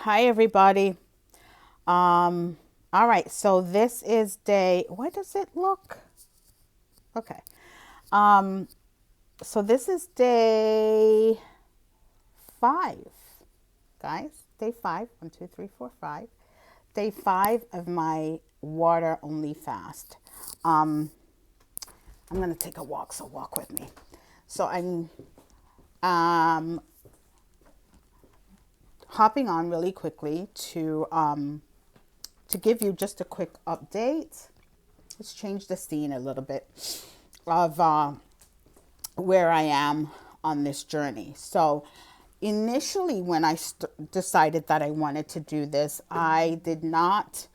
Hi everybody. Um all right, so this is day, what does it look? Okay. Um so this is day 5, guys. Day 5. 1, 2, 3, 4, 5. Day 5 of my water only fast. Um I'm going to take a walk, so walk with me. So I'm um hopping on really quickly to give you just a quick update. Let's change the scene a little bit of where I am on this journey. So, initially, when I decided that I wanted to do this, I did not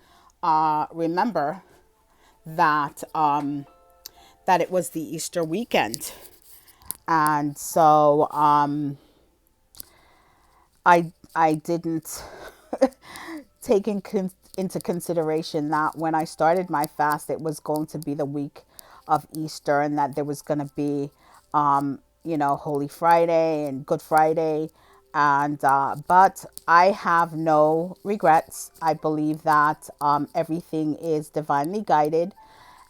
remember that that it was the Easter weekend, and so I didn't take into consideration that when I started my fast, it was going to be the week of Easter, and that there was going to be, Holy Friday and Good Friday, and but I have no regrets. I believe that everything is divinely guided,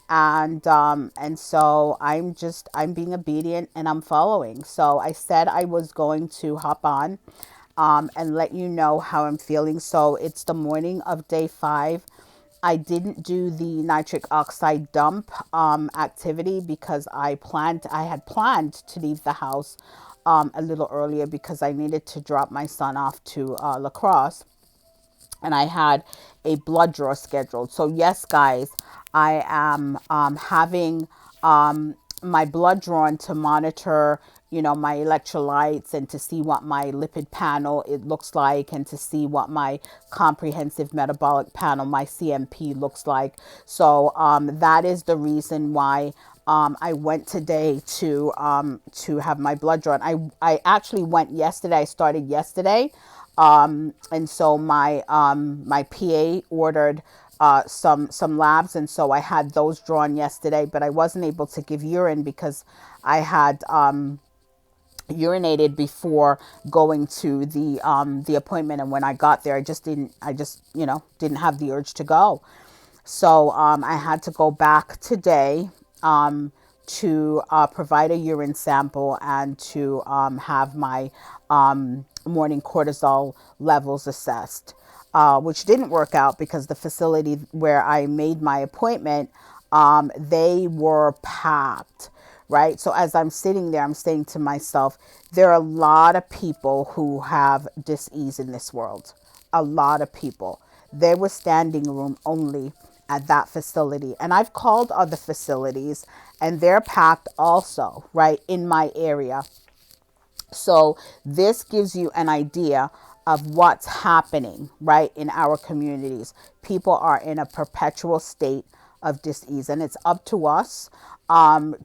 and so I'm being obedient and I'm following. So I said I was going to hop on and let you know how I'm feeling. So it's the morning of day 5. I didn't do the nitric oxide dump activity because I had planned to leave the house a little earlier because I needed to drop my son off to lacrosse, and I had a blood draw scheduled. So yes, guys, I am having my blood drawn to monitor, my electrolytes, and to see what my lipid panel it looks like, and to see what my comprehensive metabolic panel, my CMP, looks like. So that is the reason why I went today to have my blood drawn. I actually went yesterday. I started yesterday. And so my PA ordered some labs, and so I had those drawn yesterday. But I wasn't able to give urine because I had urinated before going to the appointment, and when I got there, I just didn't have the urge to go. So I had to go back today to provide a urine sample and to have my morning cortisol levels assessed, which didn't work out because the facility where I made my appointment, they were packed. Right. So as I'm sitting there, I'm saying to myself, there are a lot of people who have dis-ease in this world. A lot of people. There was standing room only at that facility. And I've called other facilities and they're packed also, right, in my area. So this gives you an idea of what's happening, right, in our communities. People are in a perpetual state of dis-ease, and it's up to us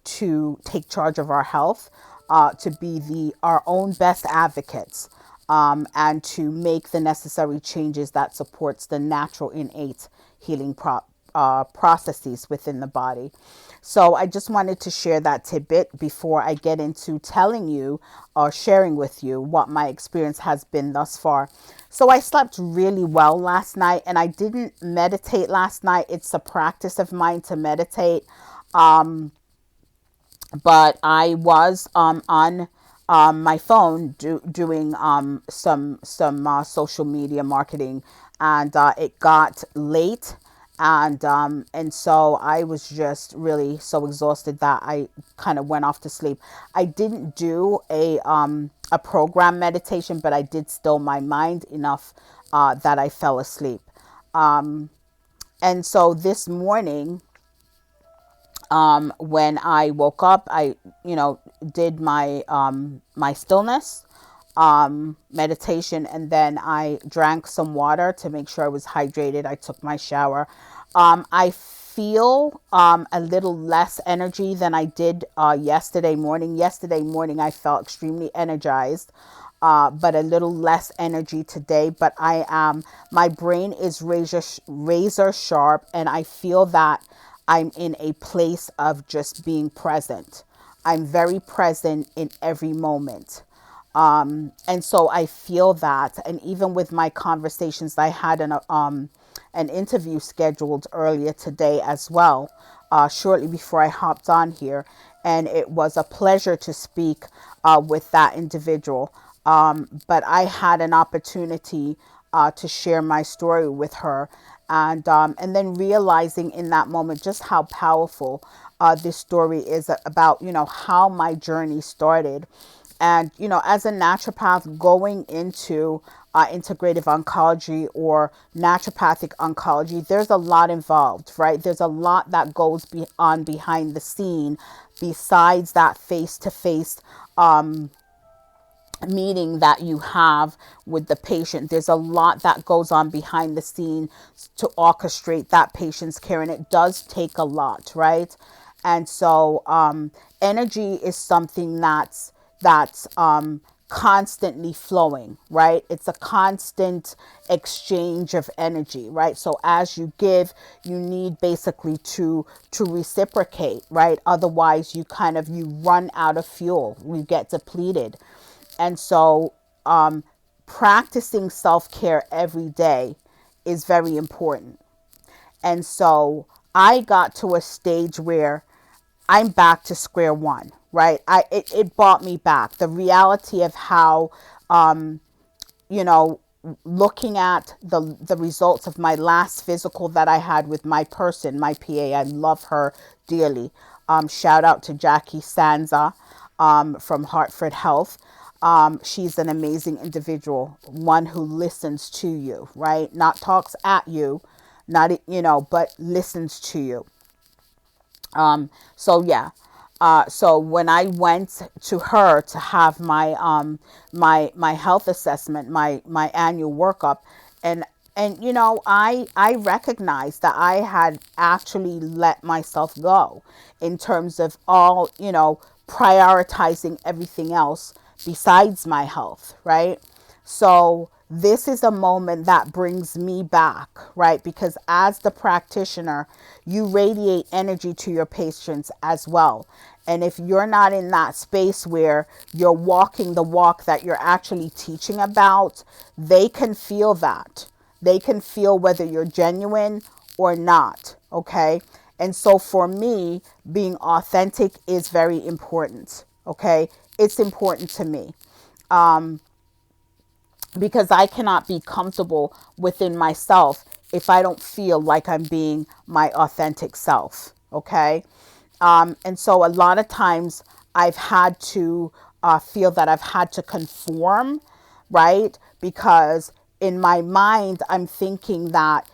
to take charge of our health, to be our own best advocates, and to make the necessary changes that supports the natural innate healing processes within the body. So I just wanted to share that tidbit before I get into telling you or sharing with you what my experience has been thus far. So I slept really well last night, and I didn't meditate last night. It's a practice of mine to meditate. But I was on my phone doing some social media marketing, and it got late, and so I was just really so exhausted that I kind of went off to sleep. I didn't do a program meditation, but I did still my mind enough that I fell asleep. And so this morning, when I woke up, I, did my stillness, meditation, and then I drank some water to make sure I was hydrated. I took my shower. I feel a little less energy than I did yesterday morning. Yesterday morning, I felt extremely energized. But a little less energy today. But my brain is razor sharp, and I feel that I'm in a place of just being present. I'm very present in every moment. And so I feel that, and even with my conversations, I had an interview scheduled earlier today as well, shortly before I hopped on here, and it was a pleasure to speak with that individual. But I had an opportunity to share my story with her, and then realizing in that moment just how powerful this story is about, how my journey started. And, as a naturopath going into integrative oncology or naturopathic oncology, there's a lot involved, right? There's a lot that goes on behind the scene besides that face to face meeting that you have with the patient. There's a lot that goes on behind the scene to orchestrate that patient's care, and it does take a lot, right? And so energy is something that's constantly flowing, right? It's a constant exchange of energy, right? So as you give, you need basically to reciprocate, right? Otherwise you run out of fuel, you get depleted. And so practicing self-care every day is very important. And so I got to a stage where I'm back to square one, right? It brought me back. The reality of how, you know, looking at the results of my last physical that I had with my person, my PA, I love her dearly. Shout out to Jackie Sanza from Hartford Health. She's an amazing individual, one who listens to you, right? Not talks at you, not, but listens to you. So yeah. So when I went to her to have my health assessment, my annual workup, and I recognized that I had actually let myself go in terms of all, prioritizing everything else besides my health, right? So this is a moment that brings me back, right? Because as the practitioner, you radiate energy to your patients as well. And if you're not in that space where you're walking the walk that you're actually teaching about, they can feel that. They can feel whether you're genuine or not, okay? And so for me, being authentic is very important, okay? It's important to me because I cannot be comfortable within myself if I don't feel like I'm being my authentic self. Okay. And so a lot of times I've had to feel that I've had to conform, right? Because in my mind, I'm thinking that,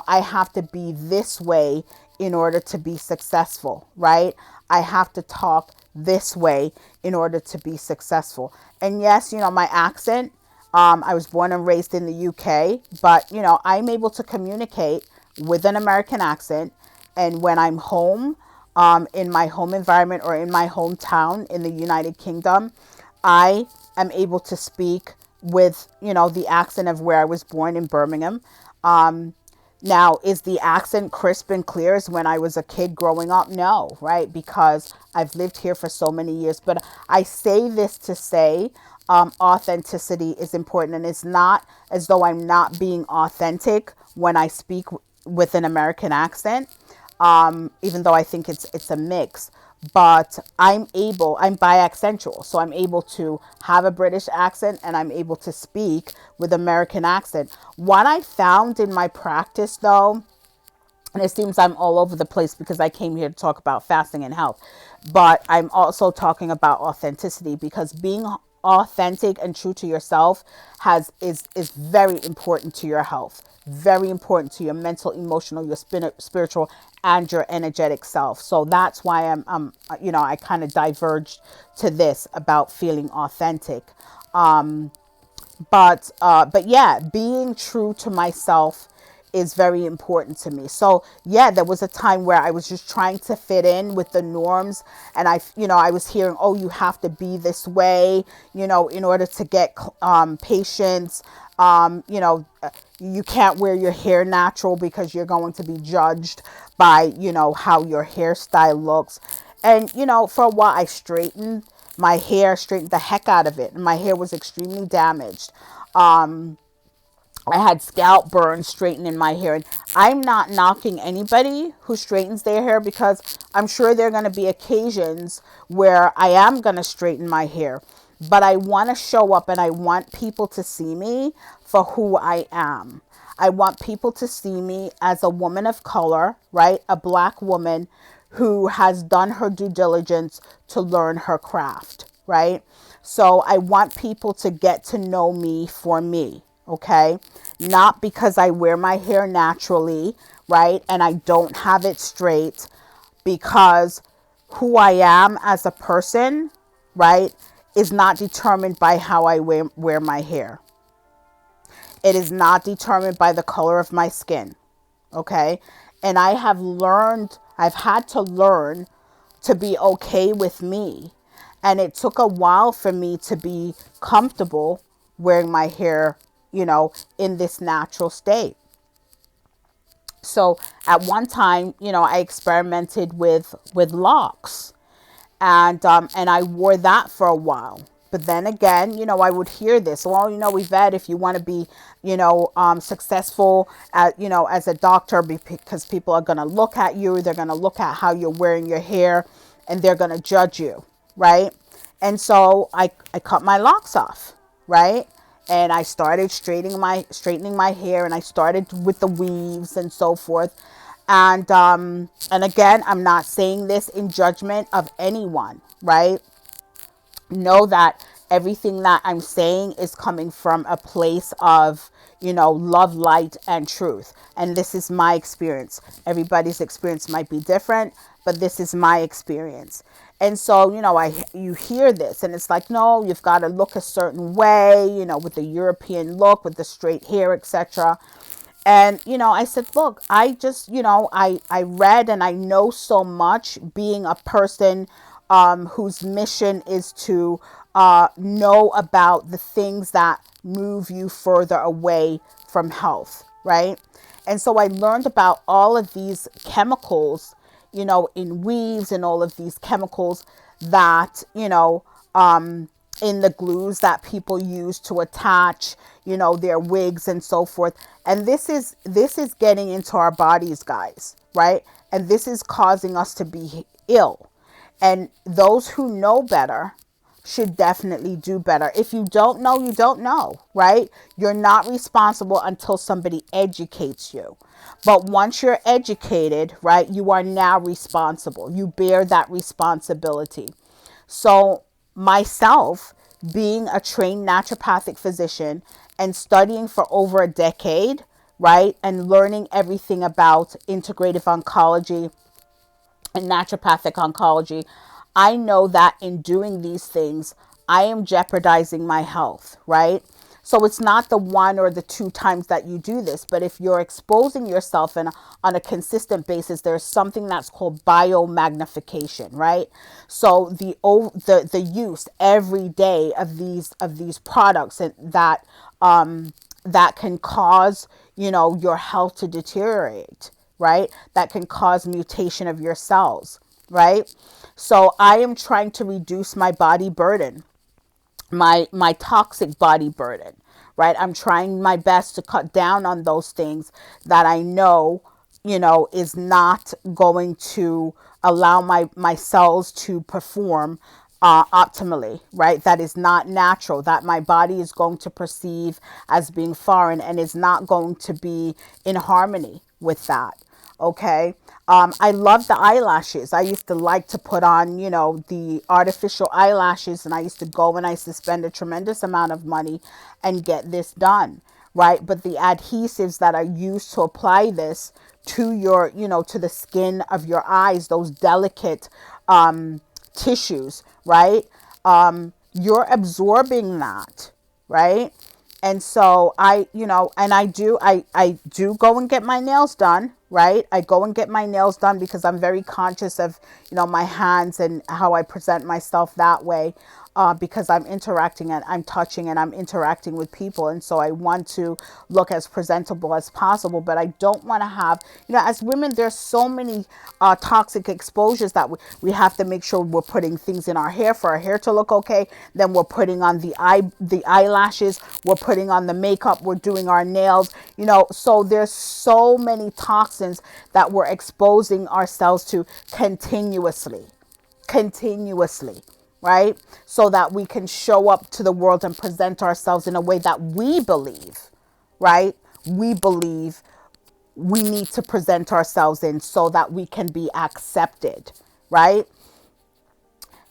I have to be this way in order to be successful, right? I have to talk this way in order to be successful. And yes, my accent, I was born and raised in the UK, but I'm able to communicate with an American accent. And when I'm home, in my home environment or in my hometown in the United Kingdom, I am able to speak with, the accent of where I was born in Birmingham. Now, is the accent crisp and clear as when I was a kid growing up? No, right? Because I've lived here for so many years. But I say this to say authenticity is important. And it's not as though I'm not being authentic when I speak with an American accent, even though I think it's a mix. But I'm biaccentual. So I'm able to have a British accent and I'm able to speak with American accent. What I found in my practice though, and it seems I'm all over the place because I came here to talk about fasting and health, but I'm also talking about authenticity because being authentic and true to yourself is very important to your health, very important to your mental, emotional, your spiritual, and your energetic self. So that's why I kind of diverged to this about feeling authentic. But yeah, being true to myself is very important to me. So yeah, there was a time where I was just trying to fit in with the norms, and I was hearing, oh, you have to be this way, in order to get patients. You can't wear your hair natural because you're going to be judged by, how your hairstyle looks. And, for a while I straightened my hair, straightened the heck out of it. And my hair was extremely damaged. Um, I had scalp burns straightening my hair. And I'm not knocking anybody who straightens their hair, because I'm sure there are going to be occasions where I am going to straighten my hair. But I want to show up and I want people to see me for who I am. I want people to see me as a woman of color, right? A black woman who has done her due diligence to learn her craft, right? So I want people to get to know me for me, okay? Not because I wear my hair naturally, right? And I don't have it straight, because who I am as a person, right, is not determined by how I wear my hair. It is not determined by the color of my skin, okay? And I've had to learn to be okay with me. And it took a while for me to be comfortable wearing my hair, in this natural state. So at one time, I experimented with locks, and I wore that for a while. But then again, I would hear this. Well, Yvette, if you want to be, successful at, as a doctor, because people are going to look at you, they're going to look at how you're wearing your hair, and they're going to judge you, right? And so I cut my locks off, right? And I started straightening my hair, and I started with the weaves and so forth. And again, I'm not saying this in judgment of anyone, right? Know that everything that I'm saying is coming from a place of, love, light, and truth. And this is my experience. Everybody's experience might be different, but this is my experience. And so, you hear this and it's like, no, you've got to look a certain way, with the European look, with the straight hair, etc. And, I said, look, I just, I read and I know so much, being a person whose mission is to know about the things that move you further away from health, right? And so I learned about all of these chemicals, in weaves, and all of these chemicals that, in the glues that people use to attach, their wigs and so forth. And this is getting into our bodies, guys, right? And this is causing us to be ill. And those who know better should definitely do better. If you don't know, you don't know, right? You're not responsible until somebody educates you. But once you're educated, right, you are now responsible. You bear that responsibility. So myself, being a trained naturopathic physician and studying for over a decade, right, and learning everything about integrative oncology and naturopathic oncology, I know that in doing these things, I am jeopardizing my health, right? So it's not the one or the two times that you do this, but if you're exposing yourself on a consistent basis, there's something that's called biomagnification, right? So the use every day of these products, and that can cause, your health to deteriorate, right? That can cause mutation of your cells, right? So I am trying to reduce my body burden, my toxic body burden, right? I'm trying my best to cut down on those things that I know, is not going to allow my cells to perform optimally, right? That is not natural, that my body is going to perceive as being foreign, and is not going to be in harmony with that. Okay. I love the eyelashes. I used to like to put on, the artificial eyelashes, and I used to go and I used to spend a tremendous amount of money and get this done, right? But the adhesives that are used to apply this to your, to the skin of your eyes, those delicate tissues, right? You're absorbing that, right? And so I do go and get my nails done, right? I go and get my nails done because I'm very conscious of, my hands and how I present myself that way. because I'm interacting and I'm touching and I'm interacting with people. And so I want to look as presentable as possible, but I don't want to have, as women, there's so many toxic exposures that we have to make sure we're putting things in our hair for our hair to look okay. Then we're putting on the eyelashes, we're putting on the makeup, we're doing our nails, so there's so many toxins that we're exposing ourselves to continuously, right? So that we can show up to the world and present ourselves in a way that we believe, right? We believe we need to present ourselves in so that we can be accepted, right?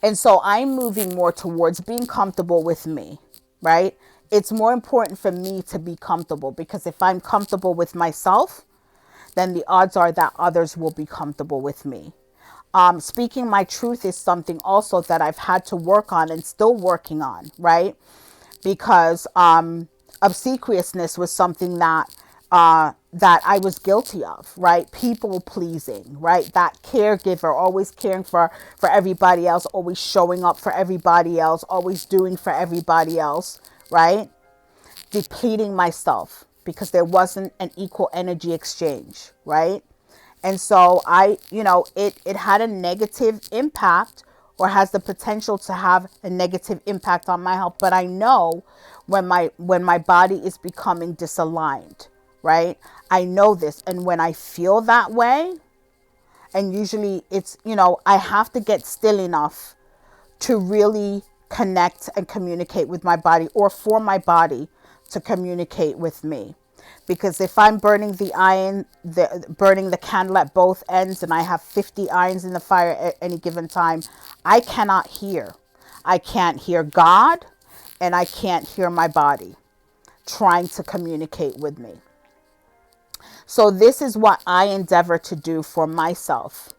And so I'm moving more towards being comfortable with me, right? It's more important for me to be comfortable, because if I'm comfortable with myself, then the odds are that others will be comfortable with me. Speaking my truth is something also that I've had to work on and still working on, right? Because obsequiousness was something that I was guilty of, right? People pleasing, right? That caregiver, always caring for everybody else, always showing up for everybody else, always doing for everybody else, right? Depleting myself because there wasn't an equal energy exchange, right? And so it had a negative impact, or has the potential to have a negative impact on my health. But I know when my body is becoming disaligned, right? I know this. And when I feel that way, and usually it's, I have to get still enough to really connect and communicate with my body, or for my body to communicate with me. Because if I'm burning burning the candle at both ends, and I have 50 irons in the fire at any given time, I cannot hear. I can't hear God, and I can't hear my body trying to communicate with me. So this is what I endeavor to do for myself,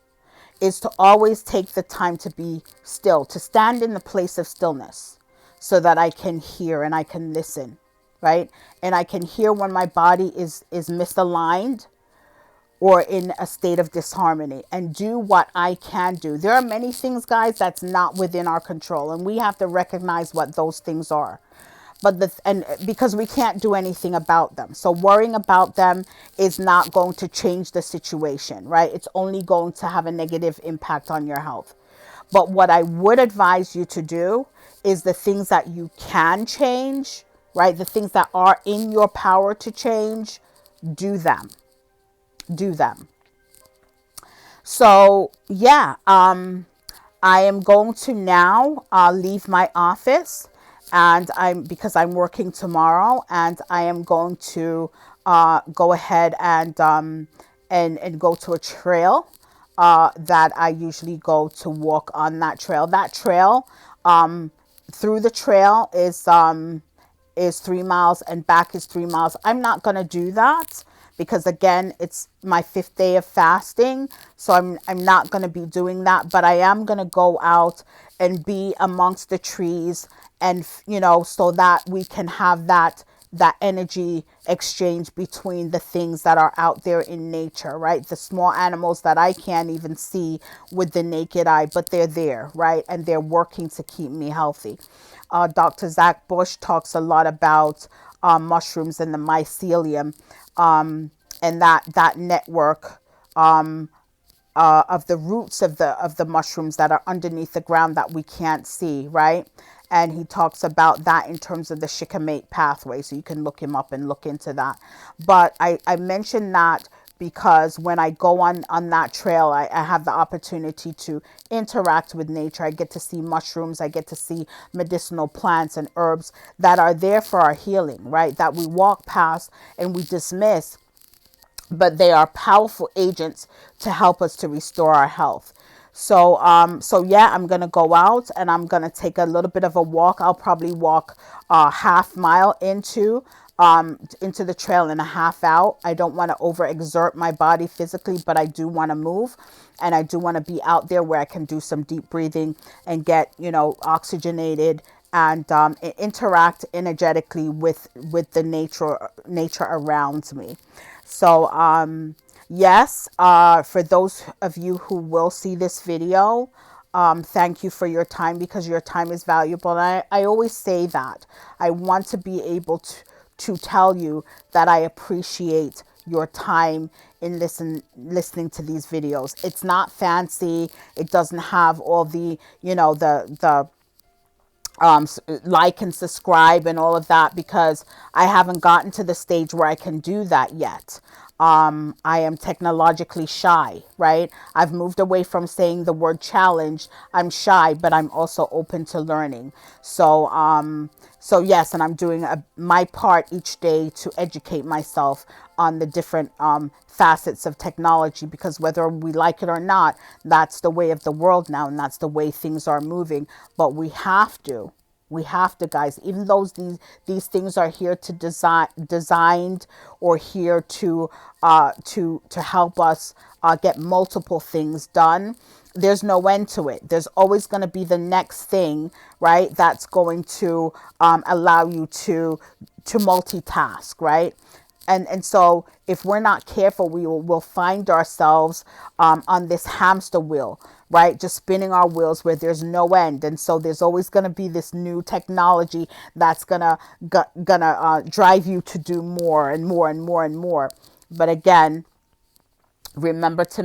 is to always take the time to be still, to stand in the place of stillness, so that I can hear and I can listen, right? And I can hear when my body is misaligned or in a state of disharmony, and do what I can do. There are many things, guys, that's not within our control, and we have to recognize what those things are. And because we can't do anything about them. So worrying about them is not going to change the situation, right? It's only going to have a negative impact on your health. But what I would advise you to do is the things that you can change, right? The things that are in your power to change, do them. Do them. So yeah, I am going to now leave my office, and because I'm working tomorrow, and I am going to go ahead and go to a trail that I usually go to walk on. That trail. Through the trail is 3 miles, and back is 3 miles. I'm not going to do that, because again, it's my 5th day of fasting. So I'm not going to be doing that, but I am going to go out and be amongst the trees, and so that we can have that energy exchange between the things that are out there in nature, right? The small animals that I can't even see with the naked eye, but they're there, right? And they're working to keep me healthy. Dr. Zach Bush talks a lot about mushrooms and the mycelium, and that network of the roots of the mushrooms that are underneath the ground that we can't see, right? And he talks about that in terms of the shikimate pathway. So you can look him up and look into that. But I mentioned that because when I go on that trail, I have the opportunity to interact with nature. I get to see mushrooms. I get to see medicinal plants and herbs that are there for our healing, right? That we walk past and we dismiss, but they are powerful agents to help us to restore our health. So yeah, I'm going to go out and I'm going to take a little bit of a walk. I'll probably walk half mile into the trail and a half out. I don't want to overexert my body physically, but I do want to move, and I do want to be out there where I can do some deep breathing and get, oxygenated and interact energetically with the nature around me. So yes, for those of you who will see this video, thank you for your time, because your time is valuable. And I always say that. I want to be able to tell you that I appreciate your time in listening to these videos. It's not fancy. It doesn't have all the, the like and subscribe and all of that, because I haven't gotten to the stage where I can do that yet. I am technologically shy, right? I've moved away from saying the word challenge. I'm shy, but I'm also open to learning. So yes, and I'm doing my part each day to educate myself on the different facets of technology, because whether we like it or not, that's the way of the world now, and that's the way things are moving. But we have to, guys, even though these things are here to designed, or here to help us get multiple things done. There's no end to it. There's always going to be the next thing, right? That's going to allow you to multitask, right? And so if we're not careful, we'll find ourselves on this hamster wheel, right? Just spinning our wheels where there's no end. And so there's always going to be this new technology that's gonna drive you to do more and more and more and more. But again, remember to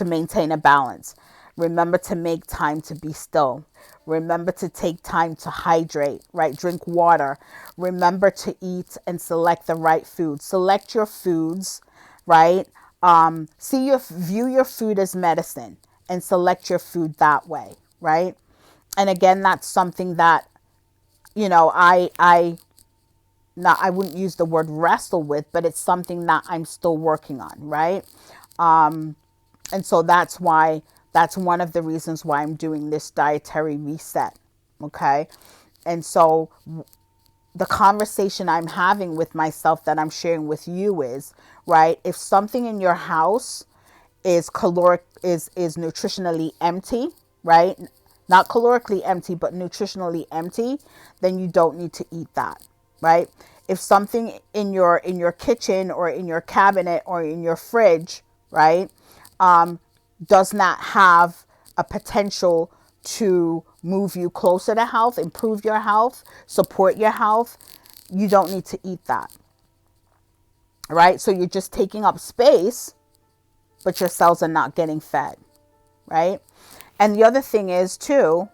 maintain a balance. Remember to make time to be still. Remember to take time to hydrate, right? Drink water. Remember to eat and select the right food. Select your foods, right? View your food as medicine, and select your food that way, right? And again, that's something that, I not, I wouldn't use the word wrestle with, but it's something that I'm still working on, right? And so that's one of the reasons why I'm doing this dietary reset. Okay. And so the conversation I'm having with myself that I'm sharing with you is, right, if something in your house is is nutritionally empty, right? Not calorically empty, but nutritionally empty, then you don't need to eat that, right? If something in your kitchen or in your cabinet or in your fridge, right, does not have a potential to move you closer to health, improve your health, support your health, you don't need to eat that, right? So you're just taking up space, but your cells are not getting fed, right? And the other thing is too,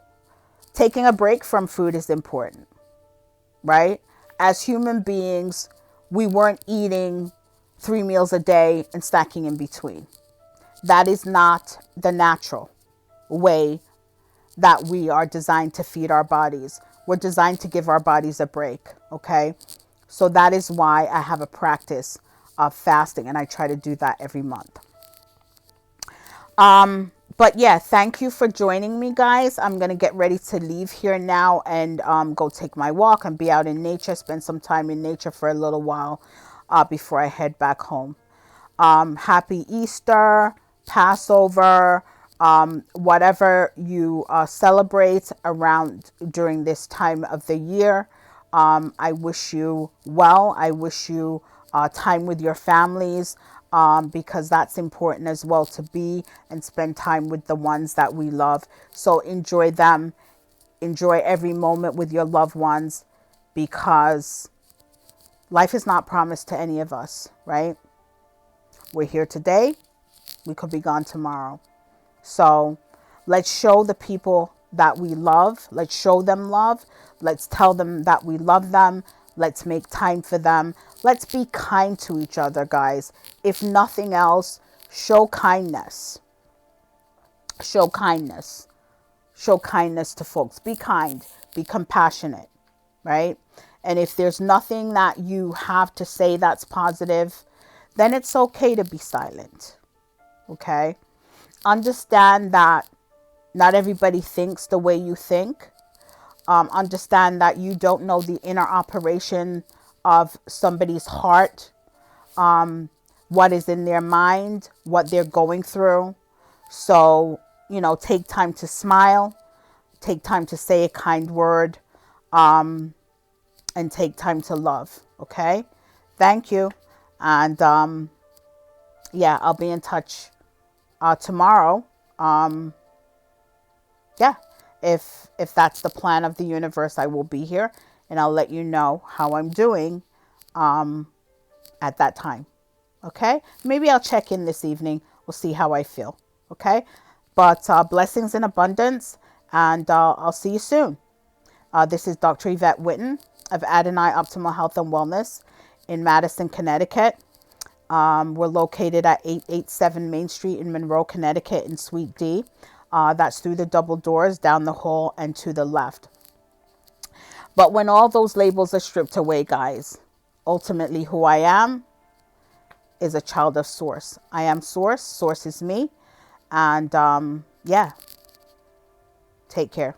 taking a break from food is important, right? As human beings, we weren't eating 3 meals a day and snacking in between. That is not the natural way that we are designed to feed our bodies. We're designed to give our bodies a break, okay? So that is why I have a practice of fasting, and I try to do that every month. But yeah, thank you for joining me, guys. I'm going to get ready to leave here now and go take my walk and be out in nature, spend some time in nature for a little while before I head back home. Happy Easter, Passover, whatever you celebrate around during this time of the year. I wish you well. I wish you time with your families, because that's important as well, to be and spend time with the ones that we love. So enjoy them. Enjoy every moment with your loved ones, because life is not promised to any of us, right? We're here today. We could be gone tomorrow. So let's show the people that we love. Let's show them love. Let's tell them that we love them. Let's make time for them. Let's be kind to each other, guys. If nothing else, show kindness. Show kindness. Show kindness to folks. Be kind. Be compassionate, right? And if there's nothing that you have to say that's positive, then it's okay to be silent, okay? Understand that not everybody thinks the way you think. Understand that you don't know the inner operation of somebody's heart, what is in their mind, what they're going through. So, take time to smile, take time to say a kind word, and take time to love. Okay? Thank you. And yeah, I'll be in touch tomorrow. yeah, if that's the plan of the universe, I will be here and I'll let you know how I'm doing at that time. Okay? Maybe I'll check in this evening. We'll see how I feel. Okay? But blessings in abundance, and I'll see you soon. This is Dr. Yvette Witten of Adonai Optimal Health and Wellness in Madison, Connecticut. We're located at 887 Main Street in Monroe, Connecticut in Suite D. That's through the double doors, down the hall, and to the left. But when all those labels are stripped away, guys, ultimately who I am is a child of Source. I am Source. Source is me. And yeah, take care.